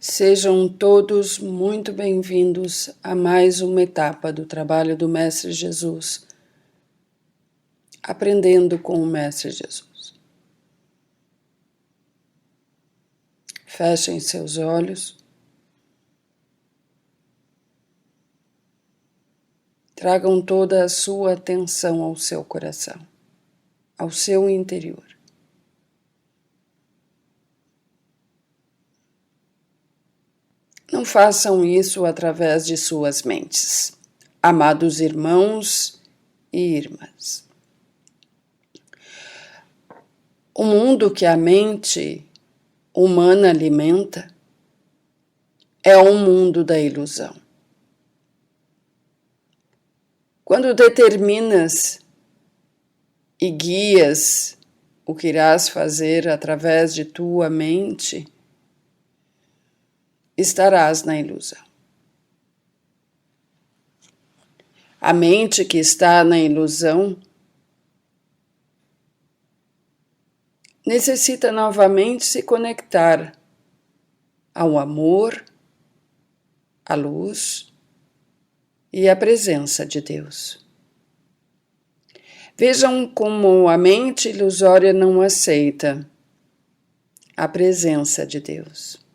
Sejam todos muito bem-vindos a mais uma etapa do trabalho do Mestre Jesus, aprendendo com o Mestre Jesus. Fechem seus olhos, tragam toda a sua atenção ao seu coração, ao seu interior. Não façam isso através de suas mentes, amados irmãos e irmãs. O mundo que a mente humana alimenta é um mundo da ilusão. Quando determinas e guias o que irás fazer através de tua mente, estarás na ilusão. A mente que está na ilusão necessita novamente se conectar ao amor, à luz e à presença de Deus. Vejam como a mente ilusória não aceita a presença de Deus.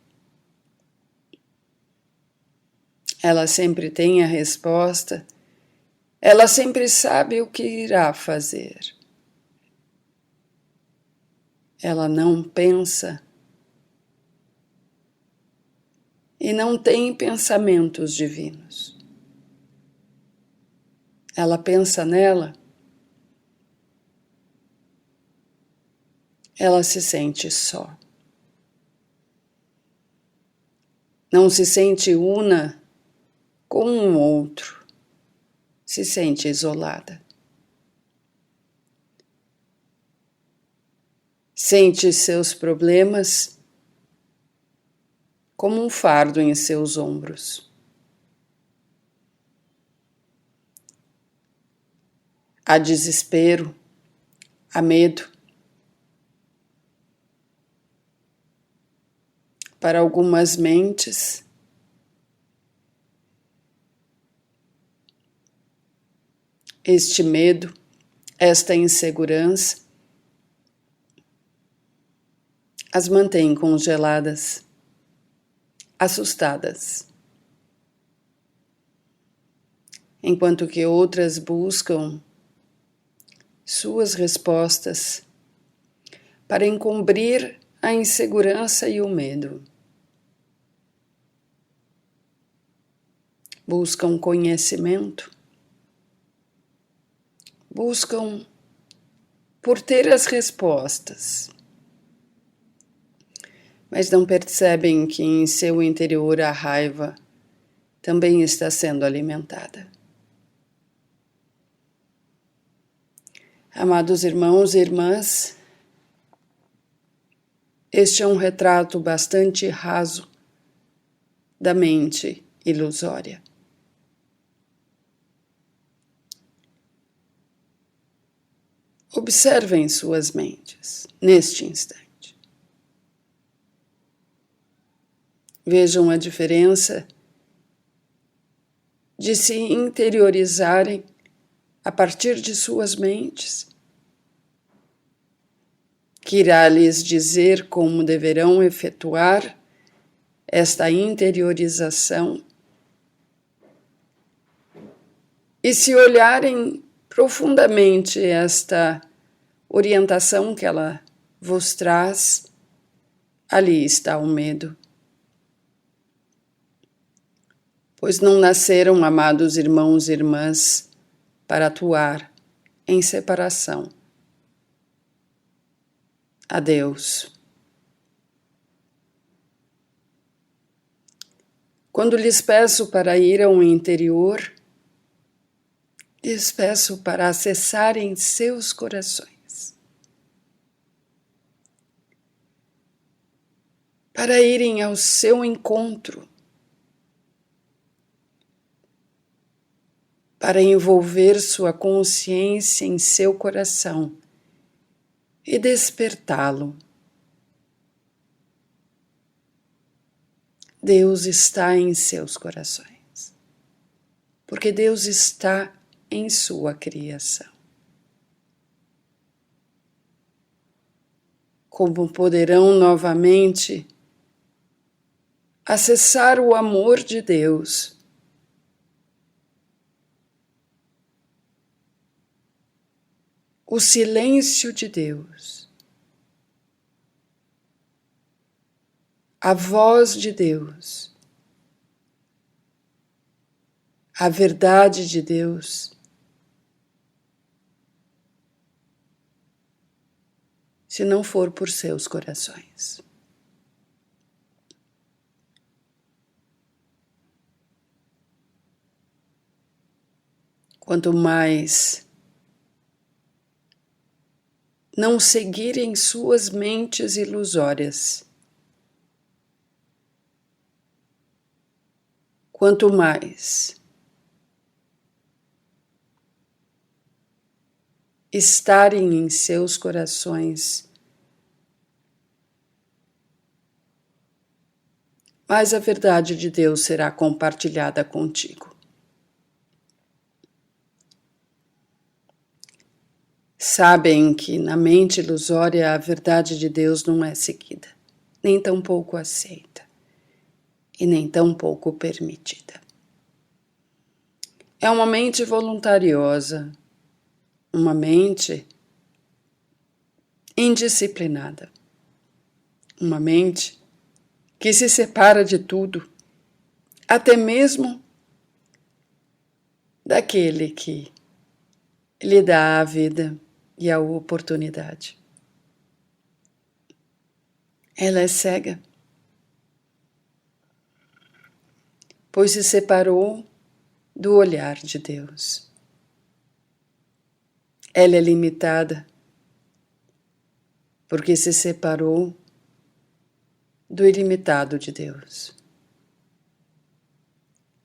Ela sempre tem a resposta, ela sempre sabe o que irá fazer. Ela não pensa e não tem pensamentos divinos. Ela pensa nela, ela se sente só. Não se sente una com um outro, se sente isolada. Sente seus problemas como um fardo em seus ombros. Há desespero, há medo. Para algumas mentes, este medo, esta insegurança, as mantém congeladas, assustadas, enquanto que outras buscam suas respostas para encobrir a insegurança e o medo. Buscam conhecimento, buscam por ter as respostas, mas não percebem que em seu interior a raiva também está sendo alimentada. Amados irmãos e irmãs, este é um retrato bastante raso da mente ilusória. Observem suas mentes neste instante. Vejam a diferença de se interiorizarem a partir de suas mentes, que irá lhes dizer como deverão efetuar esta interiorização, e se olharem profundamente esta orientação que ela vos traz, ali está o medo. Pois não nasceram, amados irmãos e irmãs, para atuar em separação a Deus. Quando lhes peço para ir ao interior, lhes peço para acessarem seus corações, para irem ao seu encontro, para envolver sua consciência em seu coração e despertá-lo. Deus está em seus corações, porque Deus está em sua criação. Como poderão novamente acessar o amor de Deus, o silêncio de Deus, a voz de Deus, a verdade de Deus, se não for por seus corações. Quanto mais não seguirem suas mentes ilusórias, quanto mais estarem em seus corações, mais a verdade de Deus será compartilhada contigo. Sabem que na mente ilusória a verdade de Deus não é seguida, nem tampouco aceita, e nem tampouco permitida. É uma mente voluntariosa, uma mente indisciplinada, uma mente que se separa de tudo, até mesmo daquele que lhe dá a vida e a oportunidade. Ela é cega, pois se separou do olhar de Deus. Ela é limitada, porque se separou do ilimitado de Deus.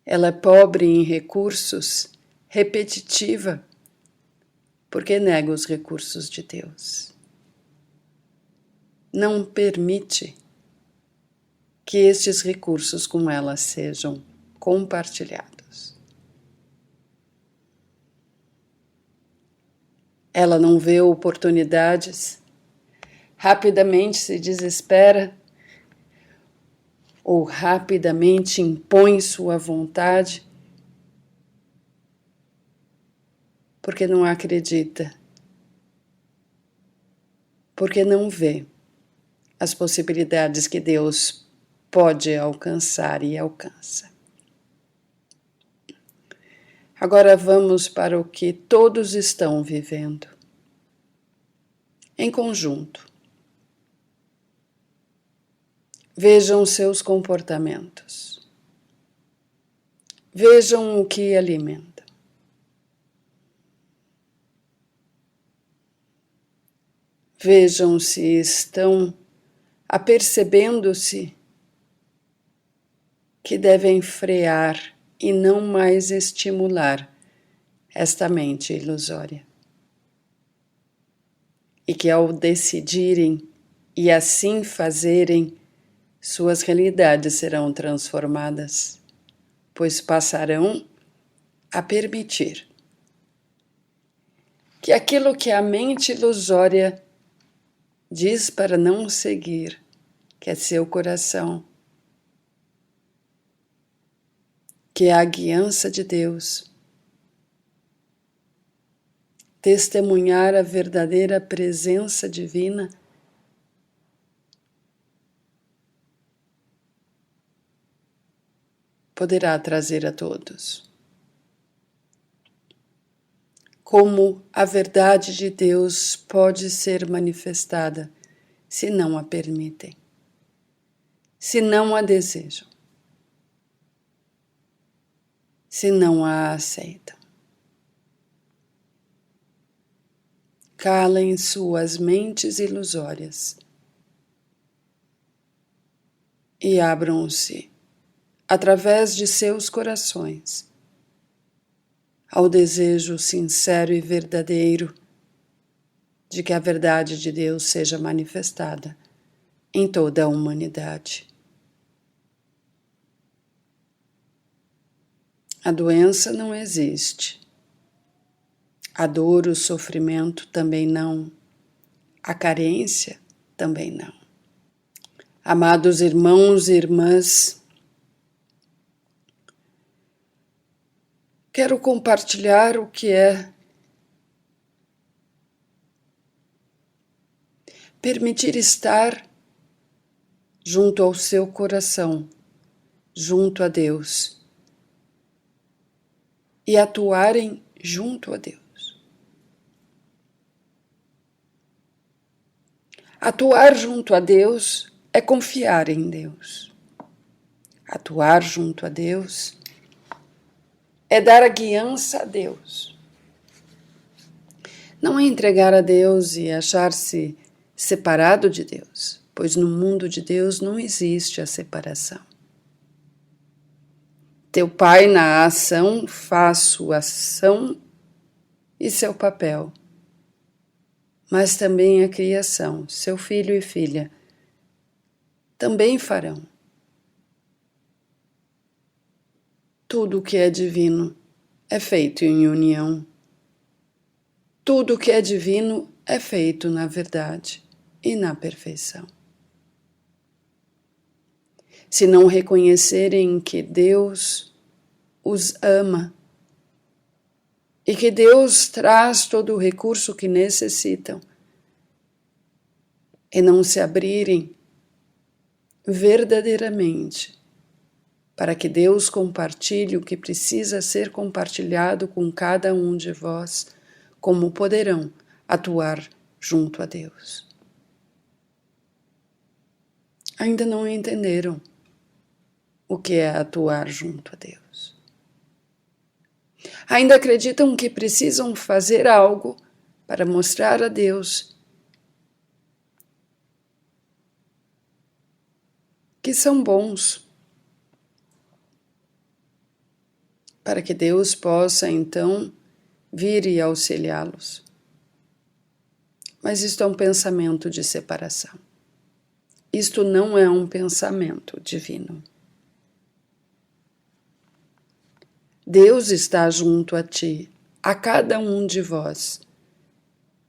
Ela é pobre em recursos, repetitiva, porque nega os recursos de Deus. Não permite que estes recursos com ela sejam compartilhados. Ela não vê oportunidades, rapidamente se desespera ou rapidamente impõe sua vontade, porque não acredita, porque não vê as possibilidades que Deus pode alcançar e alcança. Agora vamos para o que todos estão vivendo, em conjunto. Vejam seus comportamentos. Vejam o que alimenta. Vejam se estão apercebendo-se que devem frear e não mais estimular esta mente ilusória. E que ao decidirem e assim fazerem, suas realidades serão transformadas, pois passarão a permitir que aquilo que a mente ilusória diz para não seguir, que é seu coração, que é a guiança de Deus, testemunhar a verdadeira presença divina, poderá trazer a todos. Como a verdade de Deus pode ser manifestada se não a permitem, se não a desejam, se não a aceitam. Calem suas mentes ilusórias e abram-se, através de seus corações, ao desejo sincero e verdadeiro de que a verdade de Deus seja manifestada em toda a humanidade. A doença não existe. A dor, o sofrimento também não. A carência também não. Amados irmãos e irmãs, quero compartilhar o que é permitir estar junto ao seu coração, junto a Deus, e atuarem junto a Deus. Atuar junto a Deus é confiar em Deus. Atuar junto a Deus é dar a guiança a Deus. Não é entregar a Deus e achar-se separado de Deus, pois no mundo de Deus não existe a separação. Teu Pai na ação faz sua ação e seu papel, mas também a criação, seu filho e filha, também farão. Tudo o que é divino é feito em união. Tudo o que é divino é feito na verdade e na perfeição. Se não reconhecerem que Deus os ama e que Deus traz todo o recurso que necessitam, e não se abrirem verdadeiramente para que Deus compartilhe o que precisa ser compartilhado com cada um de vós, como poderão atuar junto a Deus? Ainda não entenderam o que é atuar junto a Deus. Ainda acreditam que precisam fazer algo para mostrar a Deus que são bons, para que Deus possa então vir e auxiliá-los. Mas isto é um pensamento de separação. Isto não é um pensamento divino. Deus está junto a ti, a cada um de vós,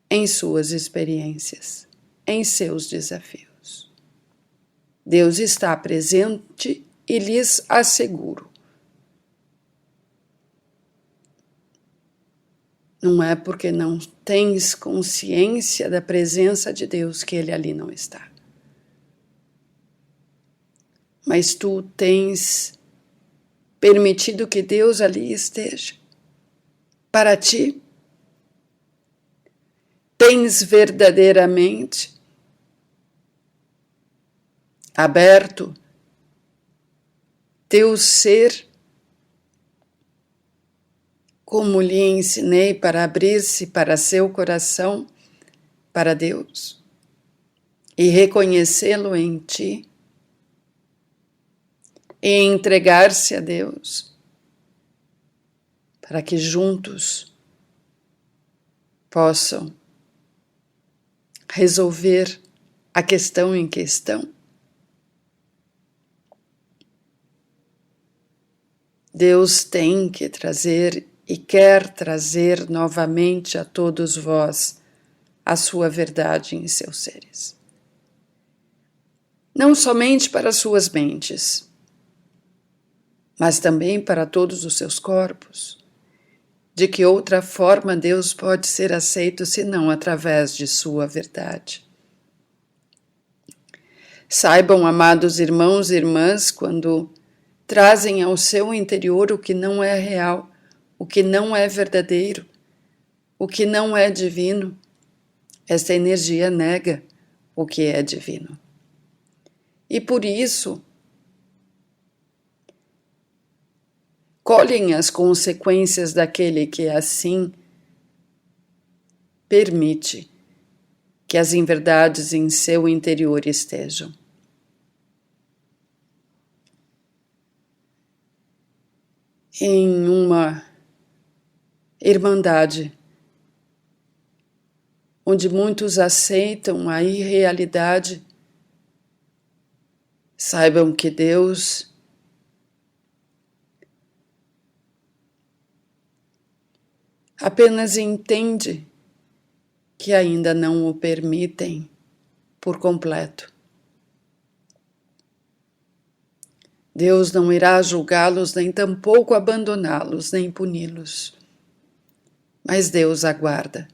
em suas experiências, em seus desafios. Deus está presente e lhes asseguro. Não é porque não tens consciência da presença de Deus que Ele ali não está. Mas tu tens permitido que Deus ali esteja para ti? Tens verdadeiramente aberto teu ser, como lhe ensinei, para abrir-se para seu coração, para Deus, e reconhecê-lo em ti, e entregar-se a Deus, para que juntos possam resolver a questão em questão? Deus tem que trazer e quer trazer novamente a todos vós a sua verdade em seus seres. Não somente para suas mentes, mas também para todos os seus corpos. De que outra forma Deus pode ser aceito senão através de sua verdade? Saibam, amados irmãos e irmãs, quando trazem ao seu interior o que não é real, o que não é verdadeiro, o que não é divino, esta energia nega o que é divino. E por isso, colhem as consequências daquele que assim permite que as inverdades em seu interior estejam. Em uma irmandade onde muitos aceitam a irrealidade, saibam que Deus Apenas entende que ainda não o permitem por completo. Deus não irá julgá-los, nem tampouco abandoná-los, nem puni-los. Mas Deus aguarda.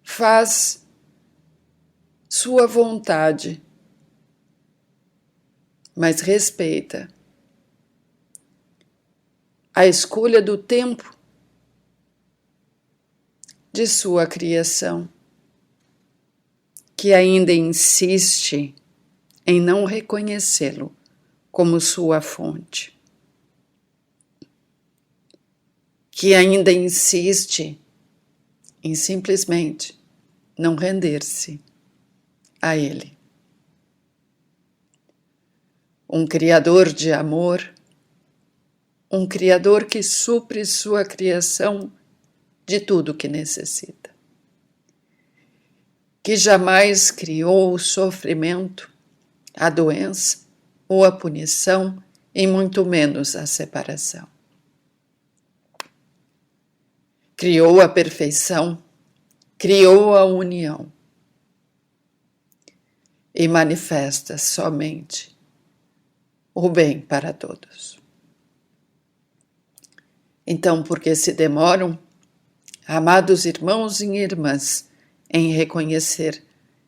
Faz sua vontade, mas respeita a escolha do tempo de sua criação, que ainda insiste em não reconhecê-lo como sua fonte, que ainda insiste em simplesmente não render-se a Ele. Um Criador de amor, um Criador que supre sua criação de tudo que necessita, que jamais criou o sofrimento, a doença ou a punição, e muito menos a separação. Criou a perfeição, criou a união e manifesta somente o bem para todos. Então, por que se demoram, amados irmãos e irmãs, em reconhecer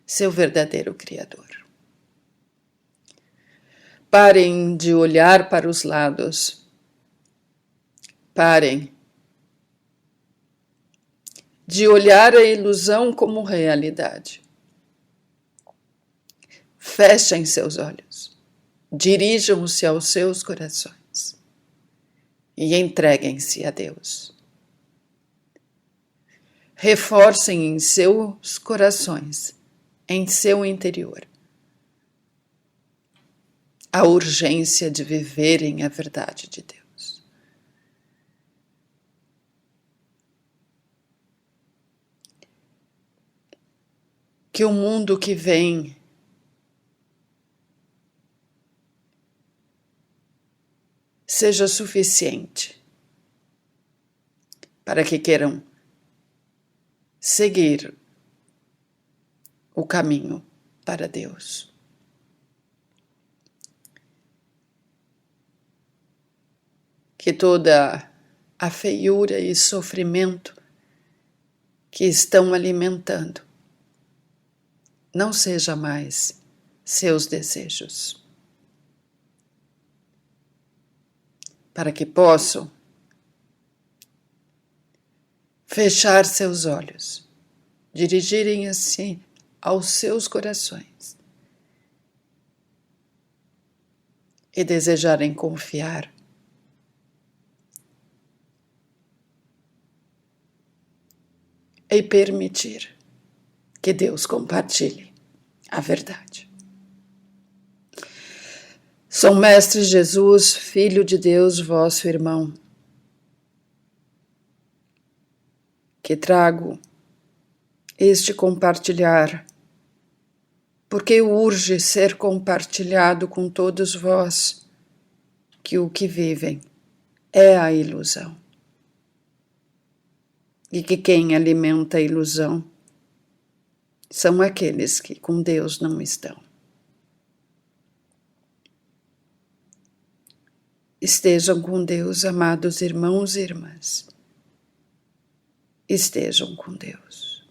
seu verdadeiro Criador? Parem de olhar para os lados. Parem de olhar a ilusão como realidade. Fechem seus olhos. Dirijam-se aos seus corações e entreguem-se a Deus. Reforcem em seus corações, em seu interior, a urgência de viverem a verdade de Deus. Que o mundo que vem seja suficiente para que queiram seguir o caminho para Deus. Que toda a feiura e sofrimento que estão alimentando não seja mais seus desejos, para que possam fechar seus olhos, dirigirem-se aos seus corações e desejarem confiar e permitir que Deus compartilhe a verdade. São Mestre Jesus, Filho de Deus, vosso irmão, que trago este compartilhar, porque urge ser compartilhado com todos vós, que o que vivem é a ilusão, e que quem alimenta a ilusão são aqueles que com Deus não estão. Estejam com Deus, amados irmãos e irmãs. Estejam com Deus.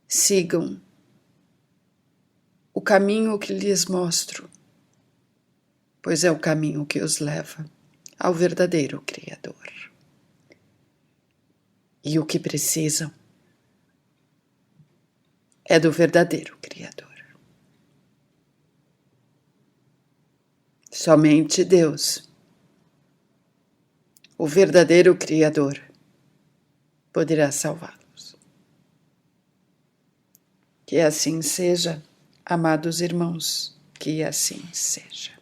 Sigam o caminho que lhes mostro, pois é o caminho que os leva ao verdadeiro Criador. E o que precisam é do verdadeiro Criador. Somente Deus, o verdadeiro Criador, poderá salvá-los. Que assim seja, amados irmãos, que assim seja.